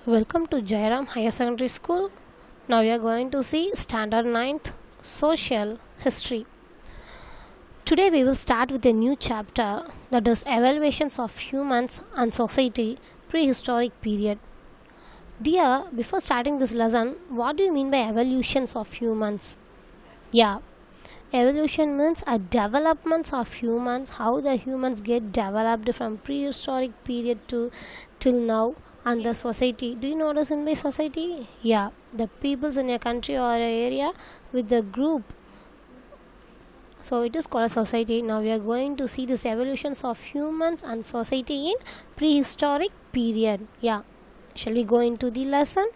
Welcome to Jairam Higher Secondary School. Now we are going to see Standard 9th Social History. Today we will start with a new chapter, that is Evaluations of Humans and Society Prehistoric Period. Dear, before starting this lesson, what do you mean by evolutions of humans? Yeah, evolution means a developments of humans, how the humans get developed from prehistoric period to till now, and the society. Do you know what is in by society? Yeah, the peoples in a country or a area with the group. So it is called a society. Now we are going to see this evolutions of humans and society in prehistoric period. Yeah, shall we go into the lesson?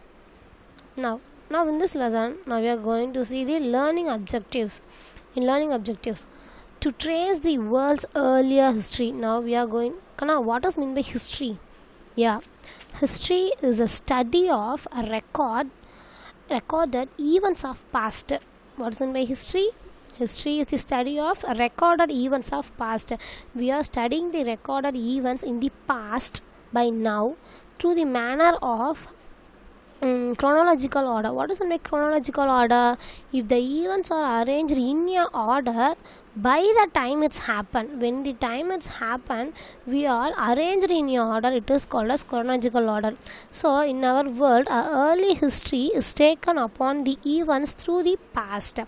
Now in this lesson, now we are going to see the learning objectives. In learning objectives, to trace the world's earlier history. Now we are going. Kana, what does mean by history? Yeah, history is a study of a recorded events of past. What is meant by history? History is the study of recorded events of past. We are studying the recorded events in the past by now through the manner of chronological order. What is meant by chronological order? If the events are arranged in a order by the time it's happened, when the time it's happened, we are arranged in a order, it is called as chronological order. So in our world, our early history is taken upon the events through the past.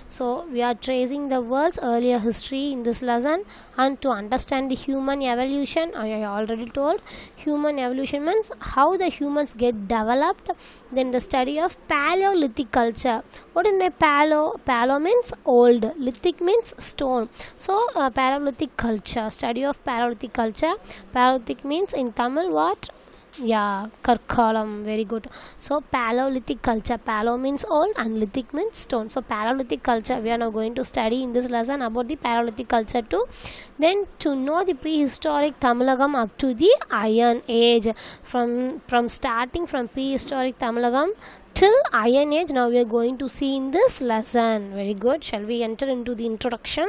So we are tracing the world's earlier history in this lesson. And to understand the human evolution, I already told, human evolution means how the humans get developed. Then the study of Paleolithic culture. What is my palo means old, lithic means stone. So Paleolithic culture, study of Paleolithic culture. Paleolithic means in Tamil what? Yeah, Karkalam, very good. So Paleolithic culture, palo means old and lithic means stone. So Paleolithic culture, we are now going to study in this lesson about the Paleolithic culture too. Then to know the prehistoric Tamilagam up to the Iron Age, from starting from prehistoric Tamilagam till Iron Age. Now we are going to see in this lesson. Very good. Shall we enter into the introduction?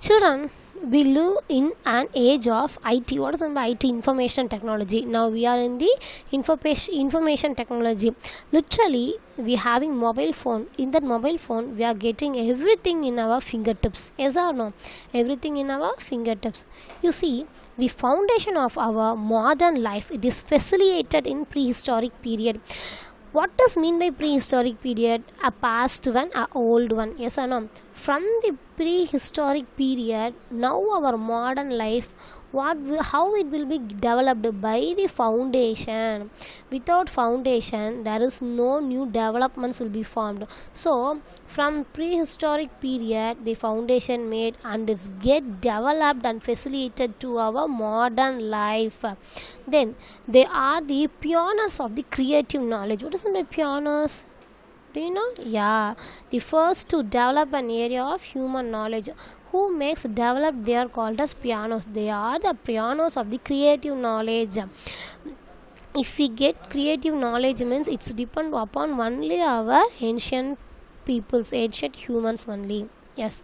Children, we live in an age of IT. What is meant by IT? Information technology. Now we are in the information technology. Literally, we having mobile phone. In that mobile phone, we are getting everything in our fingertips. Yes or no? Everything in our fingertips. You see, the foundation of our modern life, it is facilitated in prehistoric period. What does mean by prehistoric period? A past one, a old one. Yes or no? From the prehistoric period, now our modern life, how it will be developed by the foundation. Without foundation, there is no new developments will be formed. So from prehistoric period, the foundation made and it's get developed and facilitated to our modern life. Then they are the pioneers of the creative knowledge. What is the pioneers? Do you know? Yeah, the first to develop an area of human knowledge. Who makes develop? They are called as pioneers. They are the pioneers of the creative knowledge. If we get creative knowledge, means it's depend upon only our ancient peoples, ancient humans only. Yes.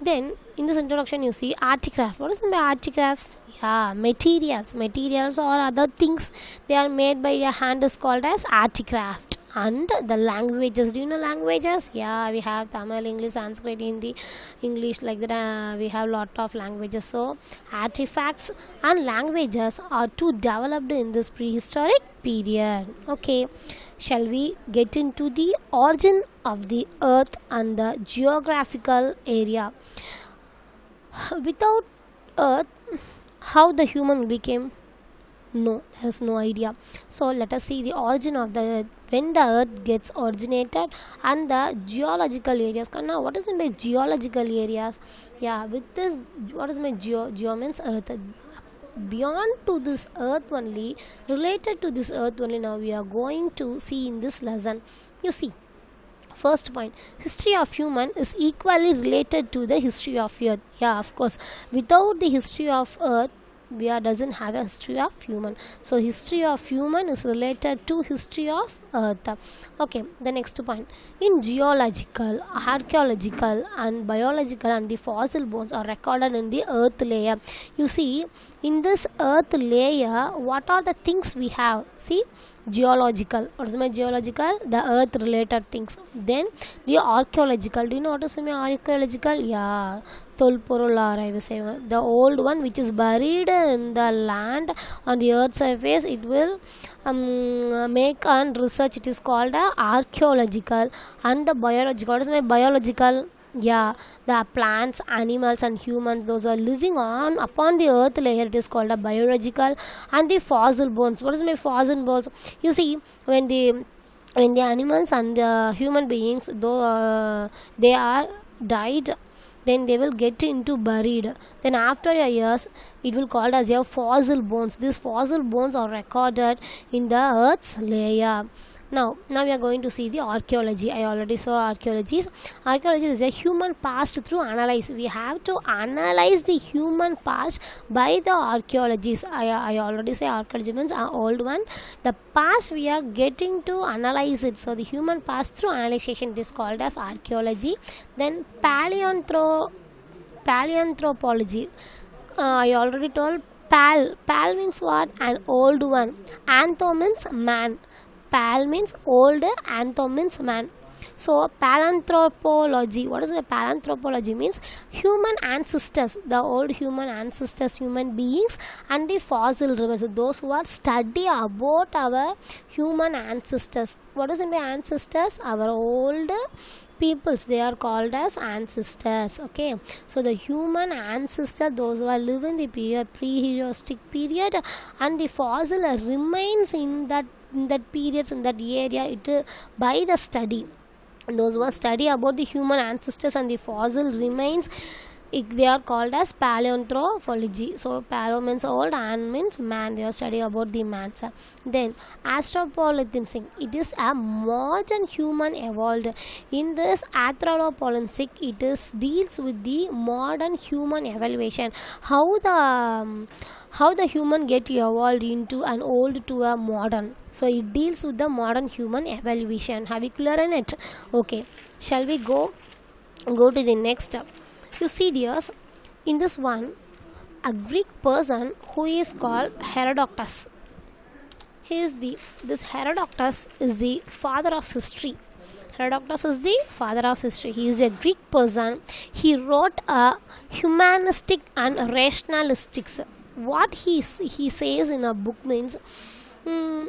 Then in this introduction, you see articraft. What is meant by articrafts? Yeah, materials or other things they are made by a hand is called as articraft. And the languages, do you know languages? Yeah, we have Tamil, English, Sanskrit, Hindi, English, like that. We have lot of languages. So artifacts and languages are too developed in this prehistoric period. Okay, shall we get into the origin of the earth and the geographical area? Without earth, how the human became? No, there's no idea. So let us see the origin of the earth, when the earth gets originated, and the geological areas. Now what is meant by geological areas? Yeah, with this, what is my geo means earth. Beyond to this earth only, related to this earth only, now we are going to see in this lesson. You see, first point, history of human is equally related to the history of earth. Yeah, of course, without the history of earth, we are doesn't have a history of human. So history of human is related to history of earth. Okay, the next point, in geological, archaeological and biological and the fossil bones are recorded in the earth layer. You see, In this earth layer, what are the things we have? See, geological. What is my geological? The earth related things. Then the archaeological. Do you know what is my archaeological? Yeah, Tolporular, I will say. The old one which is buried in the land on the earth surface, it will make and research. It is called archaeological. And the biological. What is my biological? Yeah, the plants, animals and humans, those are living on upon the earth layer, it is called a biological. And the fossil bones. What is my fossil bones? You see, when the animals and the human beings, though they are died, then they will get into buried, then after a years it will called as a fossil bones. These fossil bones are recorded in the earth's layer. Now we are going to see the archaeology. I already saw archaeology. Archaeology is a human past through analyze. We have to analyze the human past by the archaeologies. I already say archaeology means an old one. The past we are getting to analyze it. So the human past through analyzation is called as archaeology. Then paleanthropology. I already told pal means what? An old one. Antho means man. Pal means old, antho means man. So palanthropology. What is the palanthropology? Means human ancestors, the old human ancestors, human beings, and the fossil remains. So those who are study about our human ancestors. What is in the ancestors? Our old peoples, they are called as ancestors. Okay, so the human ancestor, those who are living the prehistoric period, and the fossil remains in that periods in that area, it by the study. And those who are study about the human ancestors and the fossil remains, they are called as paleanthropology. So palo means old, and means man. They are studying about the man. Then anthropologizing, it is a modern human evolved. In this anthropologizing, it is deals with the modern human evaluation. How the human get evolved into an old to a modern. So it deals with the modern human evaluation. Have you clear in it? Okay, shall we go to the next step? You see, dears, in this one, a Greek person who is called Herodotus. This Herodotus is the father of history. Herodotus is the father of history. He is a Greek person. He wrote a humanistic and rationalistics. What he says in a book means,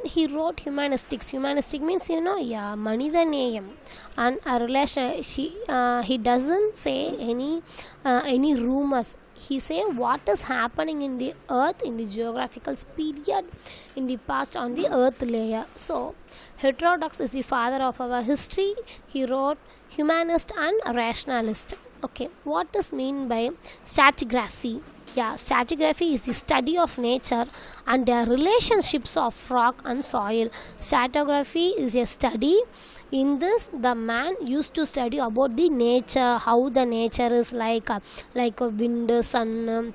he wrote humanistics. Humanistic means, Manidaneyam, and a relation. He doesn't say any rumors. He say what is happening in the earth, in the geographical period, in the past on the earth layer. So Herodotus is the father of our history. He wrote humanist and rationalist. Okay, what is mean by stratigraphy? Yeah, stratigraphy is the study of nature and their relationships of rock and soil. Stratigraphy is a study. In this, the man used to study about the nature, how the nature is like a wind, sun,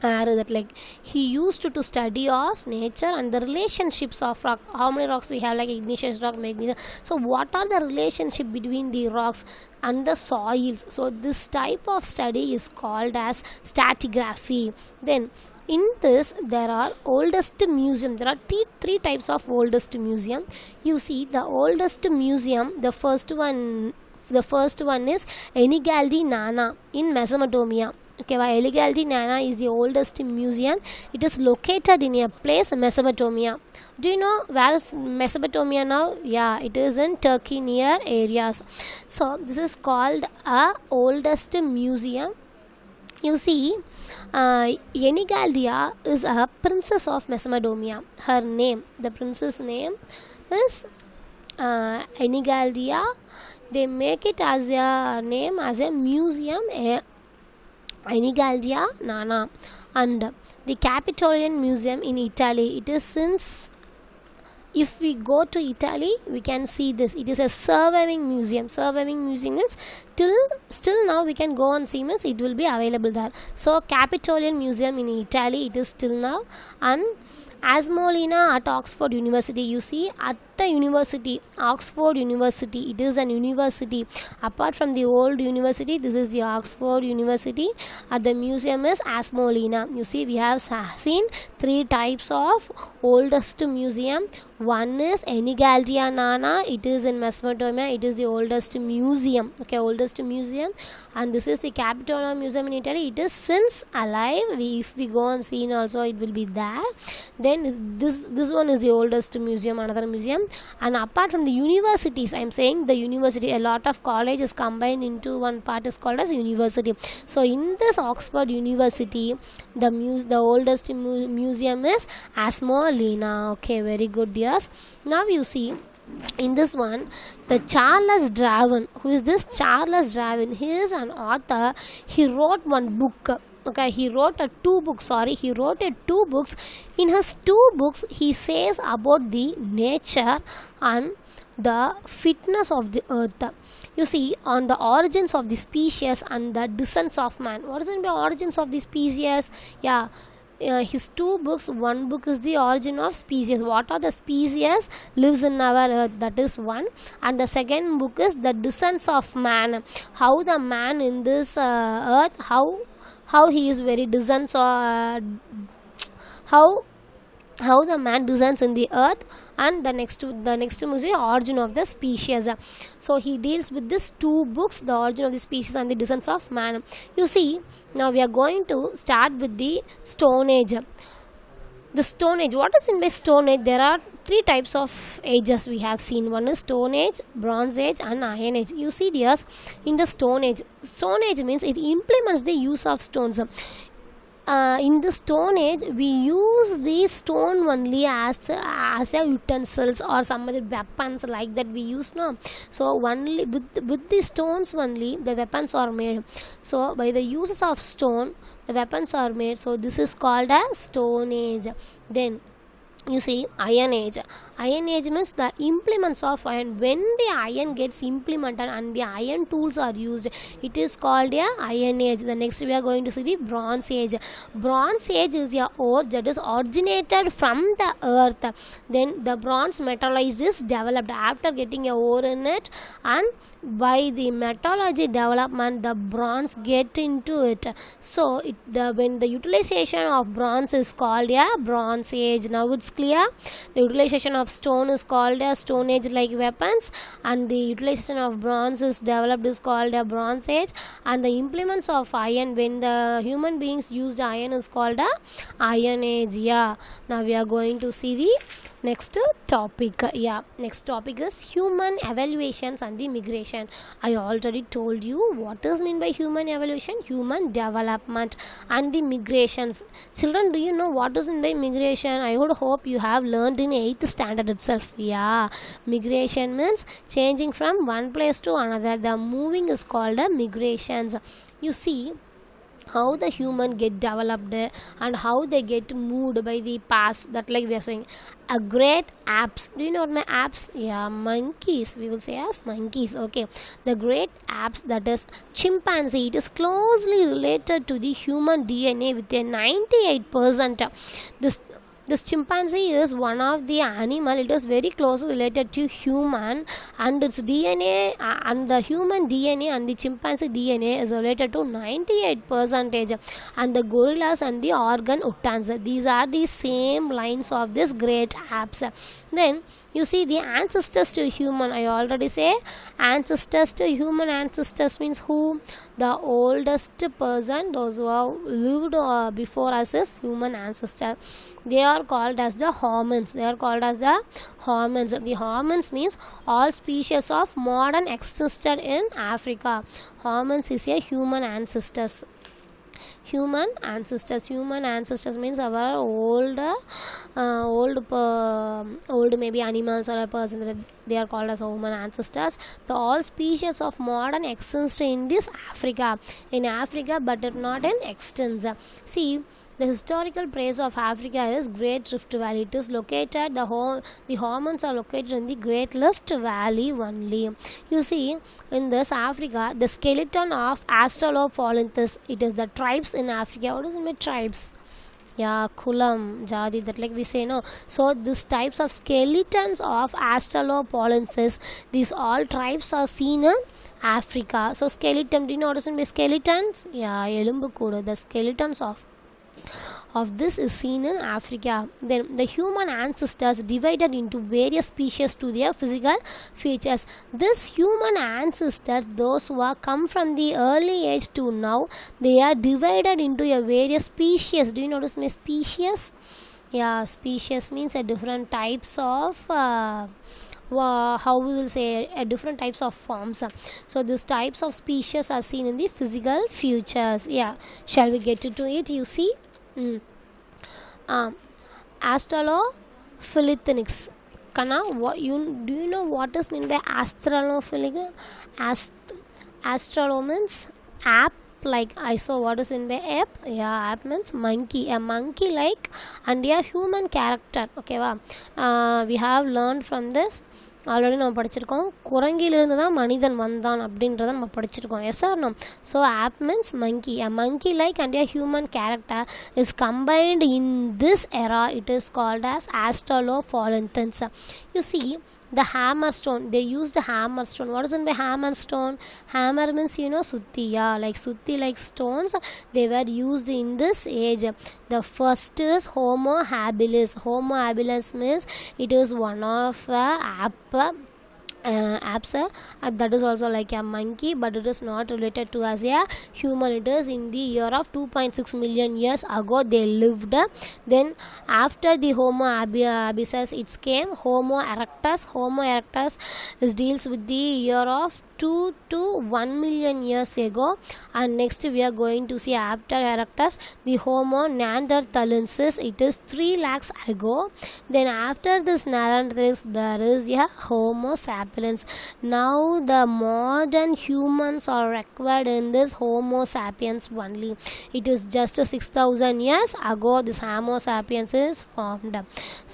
air, that like he used to study of nature and the relationships of rock. How many rocks we have, like igneous rock, magnesium. So what are the relationship between the rocks and the soils? So this type of study is called as stratigraphy. Then in this, there are oldest museum. There are three types of oldest museum. You see, the oldest museum, the first one is Enigaldi Nana in Mesopotamia. Okay, Enigaldi Nana is the oldest museum. It is located in a place, Mesopotamia. Do you know where is Mesopotamia now? Yeah, it is in Turkey near areas. So this is called a oldest museum. You see, Enigaldia is a princess of Mesopotamia. Her name, the princess name is Enigaldia. They make it as a name as a museum, Enigaldia Nana. And the Capitolian Museum in Italy, it is since, if we go to Italy, we can see this. It is a surviving museum. Surviving museum means still now we can go on see, means it will be available there. So Capitolian Museum in Italy, it is still now. And Asmolina at Oxford University, you see at the university, Oxford University, it is an university. Apart from the old university, this is the Oxford University. At the museum is Asmolina. You see, we have seen three types of oldest museum. One is Enigaltia it is in Mesopotamia, it is the oldest museum, okay, oldest museum. And this is the Capitol Museum in Italy, it is since alive. If we go on scene also, it will be there. Then this one is the oldest museum, another museum. And apart from the universities, I am saying the university, a lot of colleges combined into one part is called as university. So in this Oxford University, the oldest museum is Asmolina. Okay, very good, dears. Now you see, in this one, the Charles Darwin. Who is this Charles Darwin? He is an author. He wrote one book. Okay, he wrote two books. In his two books, he says about the nature and the fitness of the earth. You see, on the origins of the species and the descents of man. What is the origins of the species? Yeah. His two books, one book is the origin of species, what are the species lives in our earth, that is one. And the second book is the descents of man, how the man in this earth, how he is very descends, or how the man descends in the earth. And the next is the origin of the species. So he deals with these two books, the origin of the species and the descents of man. You see, now we are going to start with the Stone Age. The Stone Age, what is in by Stone Age? There are three types of ages we have seen. One is Stone Age, Bronze Age and Iron Age. You see, dears, in the Stone Age means it implements the use of stones. In the Stone Age, we use the stone only as a utensils or some other weapons like that we use now. So only with the stones only the weapons are made. So by the uses of stone the weapons are made. So this is called as Stone Age. Then you see, Iron Age. Iron Age means the implements of iron. When the iron gets implemented and the iron tools are used, it is called a Iron Age. The next we are going to see the Bronze Age. Bronze Age is a ore that is originated from the earth. Then the bronze metallized is developed after getting a ore in it, and by the metallurgy development the bronze get into it. So when the utilization of bronze is called a Bronze Age. Now it's clear. The utilization of stone is called a Stone Age like weapons, and the utilization of bronze is developed is called a Bronze Age. And the implements of iron, when the human beings used iron, is called a Iron Age. Yeah, now we are going to see the next topic. Next topic is human evaluations and the migration. I already told you what is meant by human evolution, human development and the migrations. Children, do you know what is meant by migration? I would hope you have learned in 8th standard itself. Migration means changing from one place to another. The moving is called a migrations. You see how the human get developed and how they get moved by the past, that like we are saying a great apes. Do you know what my apes? Monkeys, we will say as monkeys. Okay, the great apes, that is chimpanzee, it is closely related to the human DNA with a 98%. This chimpanzee is one of the animal, it is very closely related to human, and its DNA and the human DNA and the chimpanzee DNA is related to 98%. And the gorillas and the orangutans, these are the same lines of this great apes. Then you see the ancestors to human. I already say ancestors to human. Ancestors means who? The oldest person, those who have lived before us is human ancestor. They are called as the homins. The homins means all species of modern existed in Africa. Homins is a human ancestors. Human ancestors means our old maybe animals or a person, they are called as human ancestors. The all species of modern exist in this Africa, but not in extents. See, The historical place of Africa is Great Rift Valley. It is located, the hormones are located in the Great Rift Valley only. You see, in this Africa, the skeleton of Australopithecus, it is the tribes in Africa. What does it mean, tribes? Yeah, kulam, jadi, that like we say, no. So these types of skeletons of Australopithecus, these all tribes are seen in Africa. So skeleton, do you know what does it mean, skeletons? Yeah, elumbu kudu, the skeletons of this is seen in Africa. Then the human ancestors divided into various species to their physical features. This human ancestors, those who are come from the early age to now, they are divided into a various species. Do you notice my species? Yeah, species means a different types of how we will say different types of forms. So these types of species are seen in the physical features. Yeah, shall we get into it? You see, Australopithecus. Kana, do you know what is meant by Australopithecus? Australo means app, like I saw. What is meant by app? Yeah, app means monkey. A monkey like and a human character. Okay, we have learned from this. Already நம்ம படிச்சிருக்கோம், குரங்கிலிருந்து தான் மனிதன் வந்தான் அப்படின்றத நம்ம படிச்சிருக்கோம். Yes or no? So ape means monkey. A monkey like and a human character is combined in this era. It is called as Australopithecus. You see, the hammer stone, they used a hammer stone. What is it by hammer stone? Hammer means, you know, sutti. Yeah, like sutti, like stones, they were used in this age. The first is Homo habilis. Homo habilis means it is one of apes, that is also like a monkey, but it is not related to as a human. It is in the year of 2.6 million years ago they lived. Then after the Homo habilis, it came Homo erectus. Homo erectus deals with the year of 2 to 1 million years ago, and next we are going to see after erectus the Homo neanderthalensis. It is 3 lakhs ago. Then after this neanderthals there is a Homo sapiens. Now the modern humans are required in this Homo sapiens only. It is just 6,000 years ago this Homo sapiens is formed.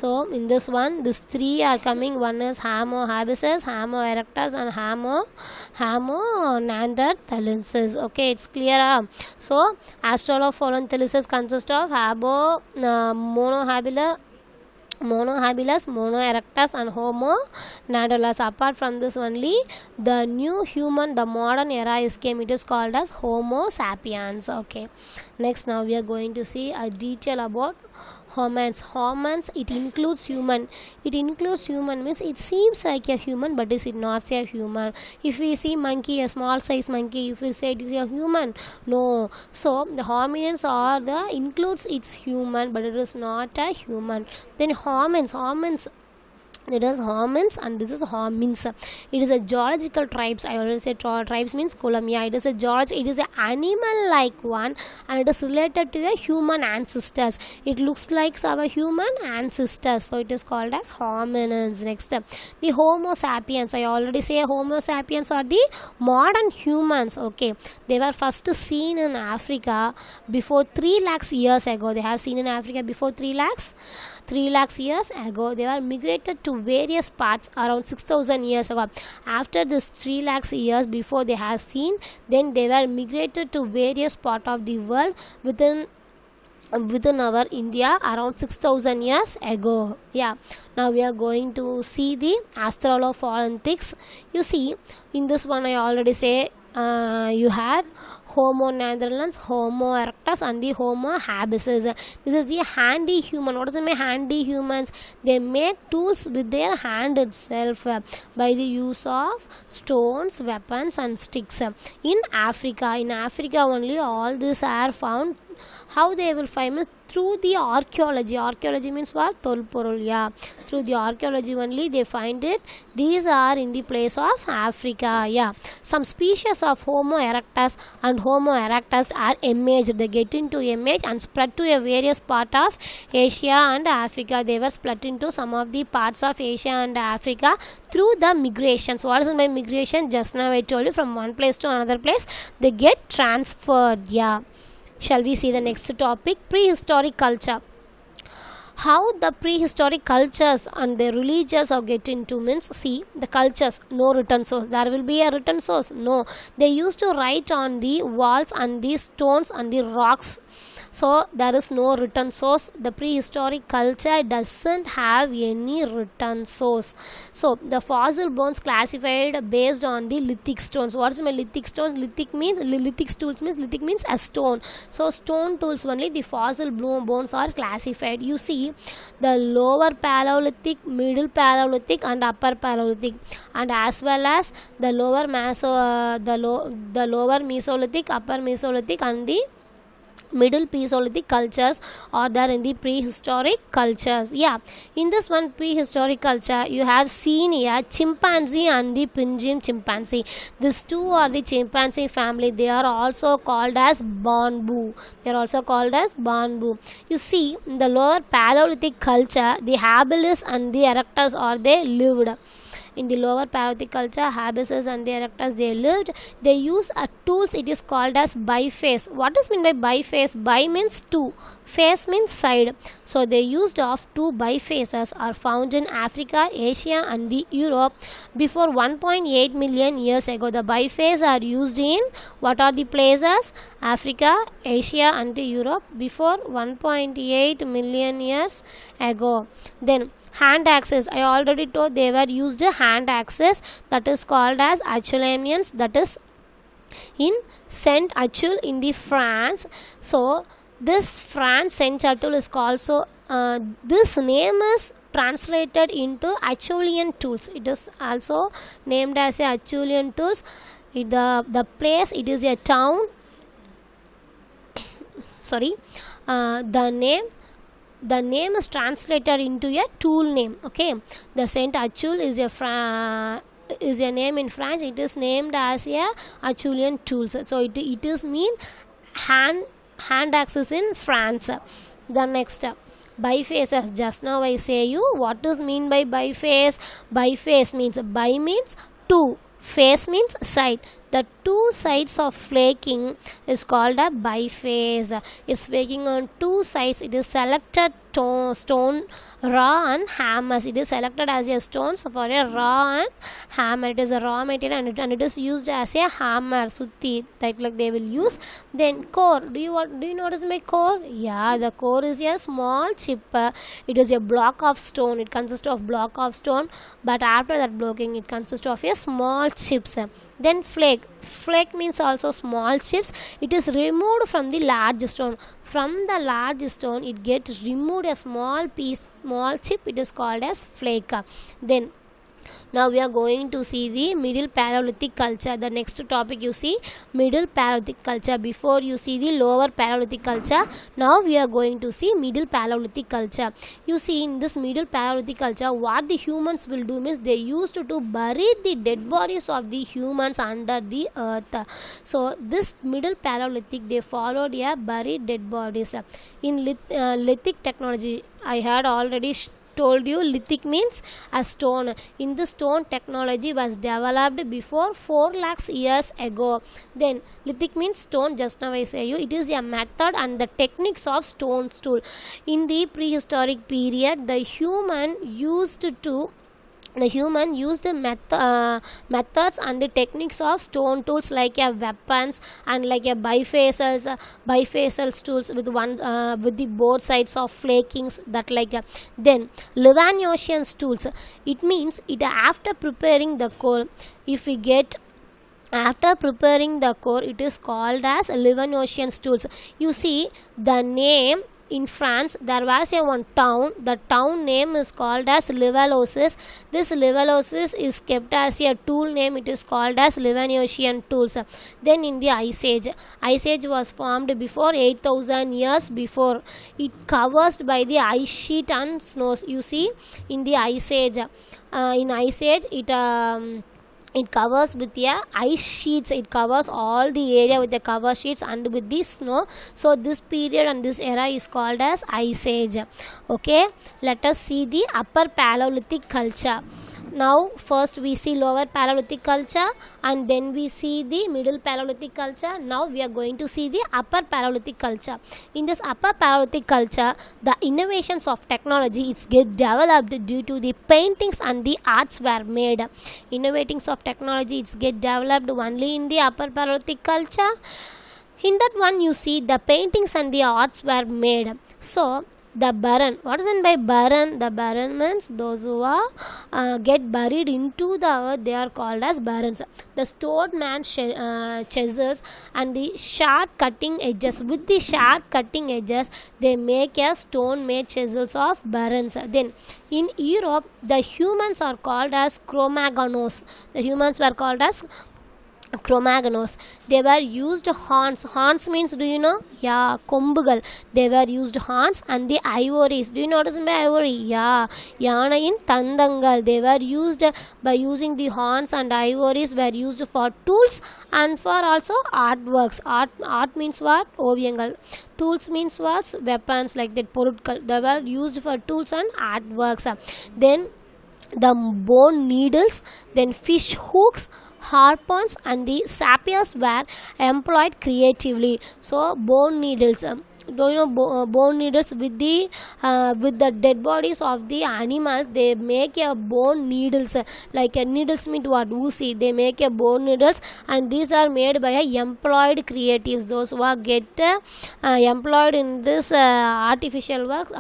So in this one, these 3 are coming. One is Homo habilis, Homo erectus, and Homo neanderthalensis. Okay, it's clear. So Australopithecus consists of Mono habilis, Mono erectus, and Homo neanderthalensis. Apart from this only, the new human, the modern era is came. It is called as Homo sapiens. Okay, next now we are going to see a detail about homins. Homins, it includes human. It includes human means it seems like a human, but is it not a human? If we see monkey, a small size monkey, if we say it is a human, no. So the hominins are the includes its human, but it is not a human. Then homins, it is homins and this is homins. It is a geological tribes. I already said tribes means kulam. Yeah, it is a it is an animal like one, and it is related to a human ancestors. It looks like our human ancestors, so it is called as hominins. Next, the Homo sapiens. I already say Homo sapiens are the modern humans. Okay, they were first seen in Africa before 3 lakhs years ago. They have seen in Africa before 3 lakhs years ago. They were migrated to various parts around 6,000 years ago. After this 3 lakhs years before they have seen, then they were migrated to various part of the world within our India around 6,000 years ago. Yeah, now we are going to see the Australopithecus. You see, in this one I already say you had Homo neanderthalensis, Homo erectus, and the Homo habilis. This is the handy human. What does it mean, handy humans? They make tools with their hand itself by the use of stones, weapons, and sticks. In Africa only all these are found. How they will find it? Through the archaeology. Archaeology means what? Tolporol. Yeah, through the archaeology only they find it. These are in the place of Africa. Yeah, some species of Homo erectus and Homo erectus are imaged. They get into image and spread to a various part of Asia and Africa. They were split into some of the parts of Asia and Africa through the migrations. What is by migration? Just now I told you, from one place to another place they get transferred. Yeah. Shall we see the next topic? Prehistoric culture. How the prehistoric cultures and the religions are get into means, see the cultures, no written source. There will be a written source, no. They used to write on the walls and the stones and the rocks, so there is no written source. The prehistoric culture doesn't have any written source. So the fossil bones classified based on the lithic stones. What is my lithic stones? Lithic means lithic tools means lithic means a stone. So stone tools only the fossil bones are classified. You see the lower Paleolithic, middle Paleolithic and upper Paleolithic, and as well as the lower the lower Mesolithic, upper Mesolithic and the middle Mesolithic cultures are there in the prehistoric cultures. Yeah, in this one prehistoric culture you have seen here chimpanzee and the pinyin chimpanzee. These two are the chimpanzee family. They are also called as bonbu. They are also called as bonbu. You see in the lower Paleolithic culture the habilis and the erectus are they lived. In the lower Paleolithic culture, Habilis and the erectus they lived. They use a tools. It is called as biface. What is meant by biface? Bi means two, face means side. So they used of two bifaces are found in Africa, Asia and the Europe before 1.8 million years ago. The biface are used in what are the places? Africa, Asia and the Europe before 1.8 million years ago. Then hand axes, I already told they were used hand axes, that is called as Acheuleans, that is in Saint Achille in the France. So this France Saint Achille is called, so this name is translated into Acheulean tools. It is also named as a Acheulean tools. The place, it is a town, sorry, the name is translated into a tool name. Okay, the Saint Achille is a name in French. It is named as a Acheulean tools. So it is mean hand axes in France. The next bifaces, just now I say you what is mean by biface. Biface means bi means two, face means side. The two sides of flaking is called a biface. It's flaking on two sides. It is selected stone, raw and hammers. It is selected as a stone for a raw and hammer. It is a raw material and it is used as a hammer, sutti, like they will use. Then core. Do you notice my core? Yeah, the core is a small chip. It is a block of stone. It consists of block of stone, but after that blocking it consists of a small chips. Then flake. Flake means also small chips. It is removed from the large stone. From the large stone it gets removed a small piece, small chip. It is called as flake. Then now we are going to see the middle Paleolithic culture. The next topic you see middle Paleolithic culture. Before you see the lower Paleolithic culture, now we are going to see middle Paleolithic culture. You see in this middle Paleolithic culture what the humans will do means they used to bury the dead bodies of the humans under the earth. So this middle Paleolithic they followed a buried dead bodies. In lithic technology I had already told you lithic means a stone. In the stone technology was developed before 4 lakhs years ago. Then lithic means stone, just now I say you it is a method and the techniques of stone tool. In the prehistoric period the human used methods and the techniques of stone tools like a weapons and like a bifacial tools with with the both sides of flakings, that like then Levanosian tools. It means it after preparing the core. If we get after preparing the core it is called as Levanosian tools. You see the name in France there was a one town. The town name is called as Levallois. This Levallois is kept as a tool name. It is called as Levanosian tools. Then in the Ice Age was formed before 8,000 years before. It covers by the ice sheet and snows. You see in the Ice Age it covers with a ice sheets. It covers all the area with the cover sheets and with the snow. So this period and this era is called as Ice Age. Okay, let us see the upper Paleolithic culture. Now first we see lower Paleolithic culture, and then we see the middle Paleolithic culture. Now we are going to see the upper Paleolithic culture. In this upper Paleolithic culture, the innovations of technology it's get developed due to the paintings and the arts were made. Innovations of technology it's get developed only in the upper Paleolithic culture. In that one you see the paintings and the arts were made. So the Baron, what is meant by Baron? The Baron means those who are get buried into the earth, they are called as Barons. The stone man chisels and the sharp cutting edges, with the sharp cutting edges they make a stone made chisels of Barons. Then in Europe the humans are called as Cro-Magnons. The humans were called as Cro-Magnons. They were used horns. Horns means, do you know? Yeah, kombugal. They were used horns and the ivories. Do you know what is by ivory? Yeah, yana in tandangal. They were used by using the horns and ivories were used for tools and for also artworks. Art means what? Oviyangal. Tools means what? Weapons like that. Porutkal. They were used for tools and artworks. Then the bone needles, then fish hooks, harpoons and the sapiers were employed creatively. So bone needles, do you know bone needles with the dead bodies of the animals, they make a bone needles, like a needles mean what? Uzi. They make a bone needles and these are made by employed creatives, those who are get employed in this artificial work,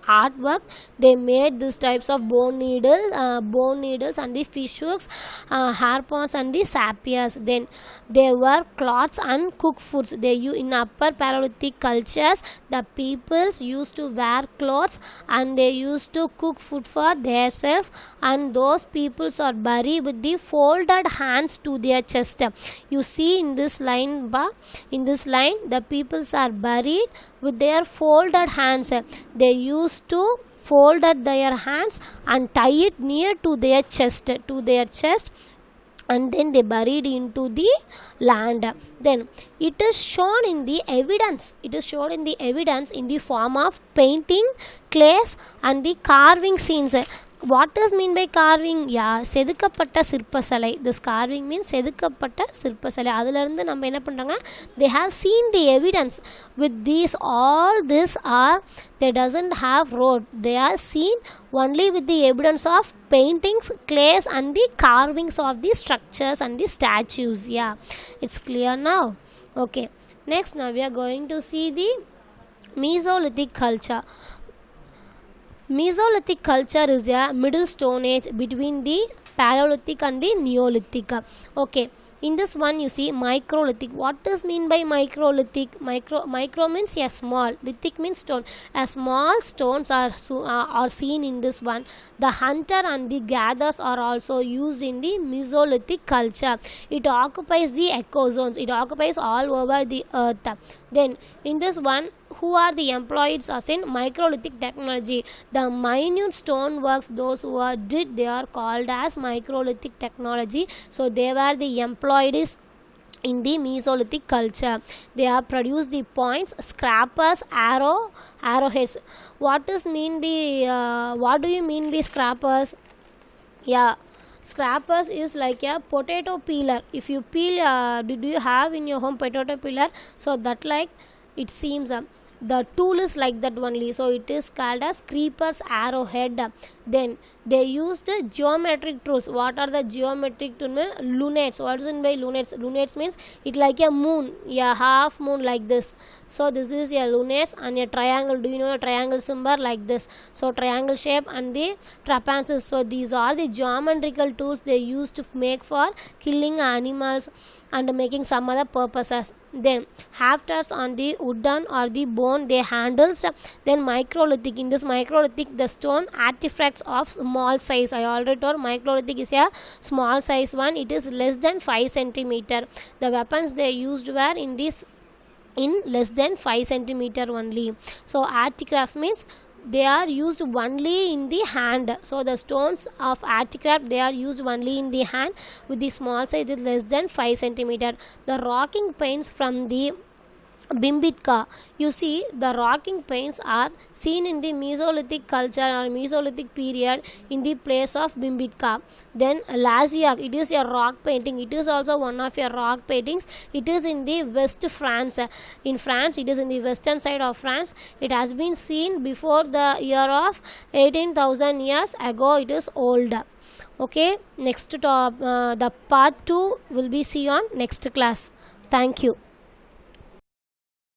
artwork. They made these types of bone needles and the fish hooks, harpoons and the sapiers. Then they were cloths and cooked foods. They in upper Paleolithic cultures the peoples used to wear clothes and they used to cook food for themselves, and those peoples are buried with the folded hands to their chest. You see in this line the peoples are buried with their folded hands. They used to fold their hands and tie it near to their chest, and then they buried into the land. Then it is shown in the evidence in the form of painting, clays and the carving scenes. What does mean by carving? Yeah, செதுக்கப்பட்ட சிற்பசலை. This carving means செதுக்கப்பட்ட சிற்பசலை. அதில் இருந்து நம்ம என்ன பண்ணுறாங்க, they have seen the evidence with these. All this are, they doesn't have road, they are seen only with the evidence of paintings, clays and the carvings of the structures and the statues. Yeah, it's clear now. Okay, next now we are going to see the Mesolithic culture. Mesolithic culture is a middle stone age between the Paleolithic and the Neolithic. Okay, in this one you see microlithic. What does mean by microlithic? Micro means a small, lithic means stone. A small stones are seen in this one. The hunter and the gatherers are also used in the Mesolithic culture. It occupies the ecozones. It occupies all over the earth. Then in this one, who are the employees as in microlithic technology? The minute stone works, those who they are called as microlithic technology. So they were the employees in the Mesolithic culture. They have produced the points, scrapers, arrowheads. What do you mean by scrapers? Yeah, scrapers is like a potato peeler. If you peel, do you have in your home potato peeler? So that like it seems the tool is like that only, so it is called as creeper's arrowhead. Then they used geometric tools. What are the geometric tools? Lunates. What is meant by lunates? Lunates means it like a moon, a half moon like this. So this is a lunates and a triangle. Do you know a triangle symbol like this? So triangle shape and the trapezus. So these are the geometrical tools they used to make for killing animals and making some other purposes. Then hafters on the wooden or the bone they handles. Then microlithic. In this microlithic, the stone artifacts of small size. I already told microlithic is a small size one. It is less than 5 centimeter. The weapons they used were in less than 5 centimeter only. So articraft means they are used only in the hand. So the stones of articraft, they are used only in the hand with the small size is less than 5 centimeter. The rocking paints from the Bhimbetka. You see, the rocking paints are seen in the Mesolithic culture or Mesolithic period in the place of Bhimbetka. Then Laziak, it is a rock painting. It is also one of your rock paintings. It is in the West France. In France, it is in the western side of France. It has been seen before the year of 18,000 years ago. It is old. Okay, next the part 2 will be see on next class. Thank you.